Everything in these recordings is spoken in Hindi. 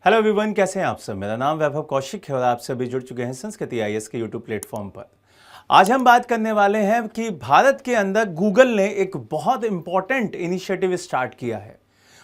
हेलो एवरीवन, कैसे हैं आप सब। मेरा नाम वैभव कौशिक है और आप सभी जुड़ चुके हैं संस्कृति आईएएस के यूट्यूब प्लेटफॉर्म पर। आज हम बात करने वाले हैं कि भारत के अंदर गूगल ने एक बहुत इंपॉर्टेंट इनिशिएटिव स्टार्ट किया है।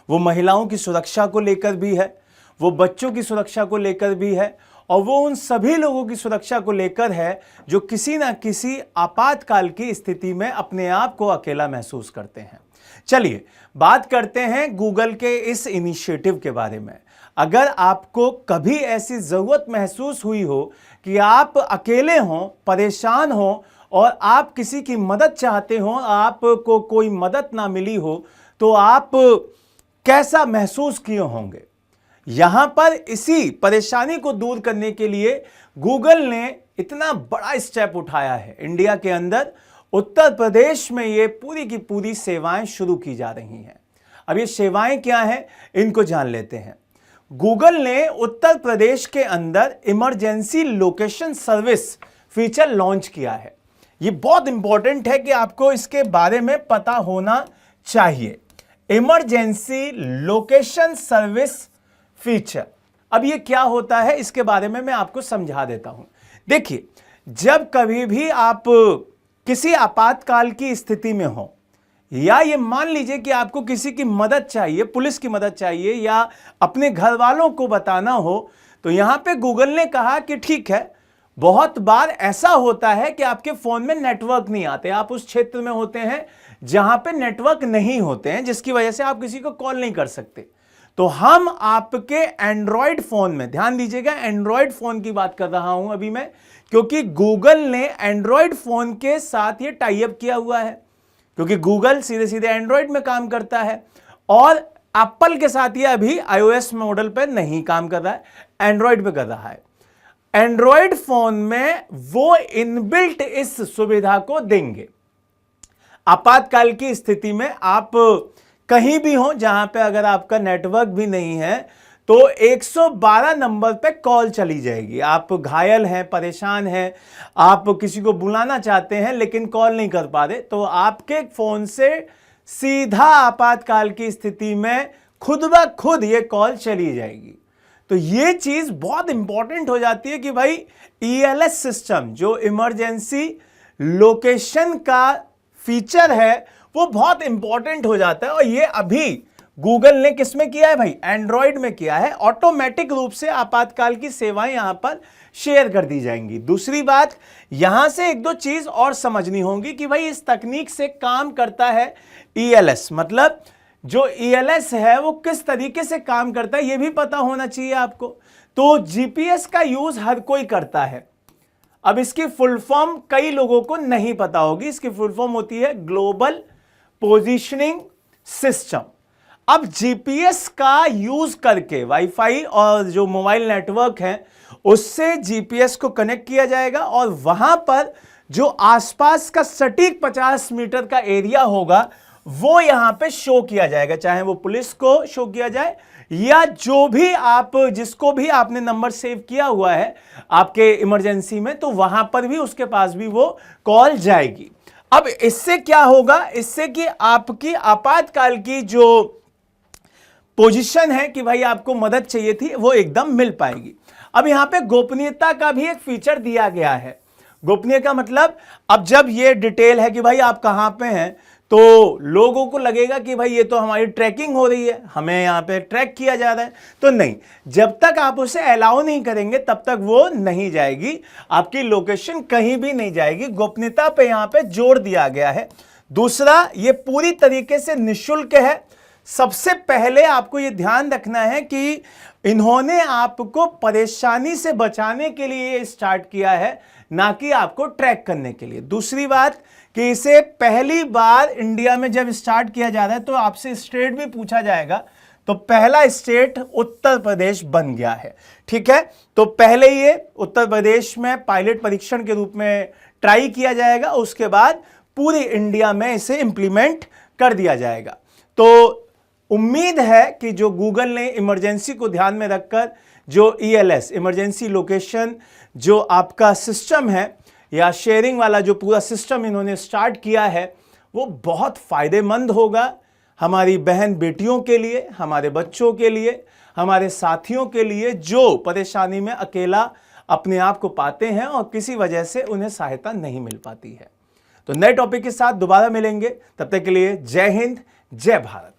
वो महिलाओं की सुरक्षा को लेकर भी है, वो बच्चों की सुरक्षा को लेकर भी है और वो उन सभी लोगों की सुरक्षा को लेकर है जो किसी ना किसी आपातकाल की स्थिति में अपने आप को अकेला महसूस करते हैं। चलिए बात करते हैं गूगल के इस इनिशिएटिव के बारे में। अगर आपको कभी ऐसी जरूरत महसूस हुई हो कि आप अकेले हों, परेशान हों और आप किसी की मदद चाहते हो, आपको कोई मदद ना मिली हो, तो आप कैसा महसूस किए होंगे। यहां पर इसी परेशानी को दूर करने के लिए गूगल ने इतना बड़ा स्टेप उठाया है। इंडिया के अंदर उत्तर प्रदेश में ये पूरी की पूरी सेवाएं शुरू की जा रही हैं। अब ये सेवाएं क्या हैं, इनको जान लेते हैं। गूगल ने उत्तर प्रदेश के अंदर emergency location service feature launch किया है। ये बहुत इंपॉर्टेंट है कि आपको इसके बारे में पता होना चाहिए। इमरजेंसी लोकेशन सर्विस फीचर, अब ये क्या होता है इसके बारे में मैं आपको समझा देता हूं। देखिए, जब कभी भी आप किसी आपातकाल की स्थिति में हो या ये मान लीजिए कि आपको किसी की मदद चाहिए, पुलिस की मदद चाहिए या अपने घर वालों को बताना हो, तो यहां पे गूगल ने कहा कि ठीक है, बहुत बार ऐसा होता है कि आपके फोन में नेटवर्क नहीं आते, आप उस क्षेत्र में होते हैं जहां पे नेटवर्क नहीं होते हैं, जिसकी वजह से आप किसी को कॉल नहीं कर सकते। तो हम आपके एंड्रॉयड फोन में, ध्यान दीजिएगा, एंड्रॉयड फोन की बात कर रहा हूं अभी मैं, क्योंकि गूगल ने एंड्रॉयड फोन के साथ ये टाई अप किया हुआ है, क्योंकि गूगल सीधे सीधे एंड्रॉयड में काम करता है और एप्पल के साथ ये अभी आईओएस मॉडल पर नहीं काम कर रहा है, एंड्रॉयड पे कर रहा है। एंड्रॉयड फोन में वो इनबिल्ट इस सुविधा को देंगे। आपातकाल की स्थिति में आप कहीं भी हो जहां पे अगर आपका नेटवर्क भी नहीं है तो 112 नंबर पे कॉल चली जाएगी। आप घायल हैं, परेशान हैं, आप किसी को बुलाना चाहते हैं लेकिन कॉल नहीं कर पा रहे, तो आपके फोन से सीधा आपातकाल की स्थिति में खुद ब खुद ये कॉल चली जाएगी। तो ये चीज बहुत इंपॉर्टेंट हो जाती है कि भाई ईएलएस सिस्टम, जो इमरजेंसी लोकेशन का फीचर है, वो बहुत इंपॉर्टेंट हो जाता है। और ये अभी गूगल ने किस में किया है भाई, एंड्रॉयड में किया है। ऑटोमेटिक रूप से आपातकाल की सेवाएं यहां पर शेयर कर दी जाएंगी। दूसरी बात, यहां से एक दो चीज और समझनी होगी कि भाई इस तकनीक से काम करता है ईएलएस, मतलब जो ईएलएस है वो किस तरीके से काम करता है ये भी पता होना चाहिए आपको। तो जीपीएस का यूज हर कोई करता है। अब इसकी फुल फॉर्म कई लोगों को नहीं पता होगी। इसकी फुल फॉर्म होती है ग्लोबल पोजीशनिंग सिस्टम। अब जीपीएस का यूज करके वाईफाई और जो मोबाइल नेटवर्क है उससे जीपीएस को कनेक्ट किया जाएगा और वहां पर जो आसपास का सटीक 50 मीटर का एरिया होगा वो यहां पे शो किया जाएगा, चाहे वो पुलिस को शो किया जाए या जो भी आप, जिसको भी आपने नंबर सेव किया हुआ है आपके इमरजेंसी में, तो वहां पर भी उसके पास भी वो कॉल जाएगी। अब इससे क्या होगा, इससे कि आपकी आपातकाल की जो पोजीशन है कि भाई आपको मदद चाहिए थी वो एकदम मिल पाएगी। अब यहां पे गोपनीयता का भी एक फीचर दिया गया है। गोपनीय का मतलब, अब जब ये डिटेल है कि भाई आप कहां पे हैं, तो लोगों को लगेगा कि भाई ये तो हमारी ट्रैकिंग हो रही है, हमें यहां पे ट्रैक किया जा रहा है। तो नहीं, जब तक आप उसे अलाउ नहीं करेंगे तब तक वो नहीं जाएगी, आपकी लोकेशन कहीं भी नहीं जाएगी। गोपनीयता पे यहां पे जोर दिया गया है। दूसरा, ये पूरी तरीके से निःशुल्क है। सबसे पहले आपको यह ध्यान रखना है कि इन्होंने आपको परेशानी से बचाने के लिए स्टार्ट किया है, ना कि आपको ट्रैक करने के लिए। दूसरी बात कि इसे पहली बार इंडिया में जब स्टार्ट किया जा रहा है तो आपसे स्टेट भी पूछा जाएगा, तो पहला स्टेट उत्तर प्रदेश बन गया है। ठीक है, तो पहले ये उत्तर प्रदेश में पायलट परीक्षण के रूप में ट्राई किया जाएगा, उसके बाद पूरी इंडिया में इसे इंप्लीमेंट कर दिया जाएगा। तो उम्मीद है कि जो गूगल ने इमरजेंसी को ध्यान में रखकर जो ईएलएस, इमरजेंसी लोकेशन, जो आपका सिस्टम है या शेयरिंग वाला जो पूरा सिस्टम इन्होंने स्टार्ट किया है, वो बहुत फायदेमंद होगा। हमारी बहन बेटियों के लिए, हमारे बच्चों के लिए, हमारे साथियों के लिए जो परेशानी में अकेला अपने आप को पाते हैं और किसी वजह से उन्हें सहायता नहीं मिल पाती है। तो नए टॉपिक के साथ दोबारा मिलेंगे, तब तक के लिए जय हिंद, जय भारत।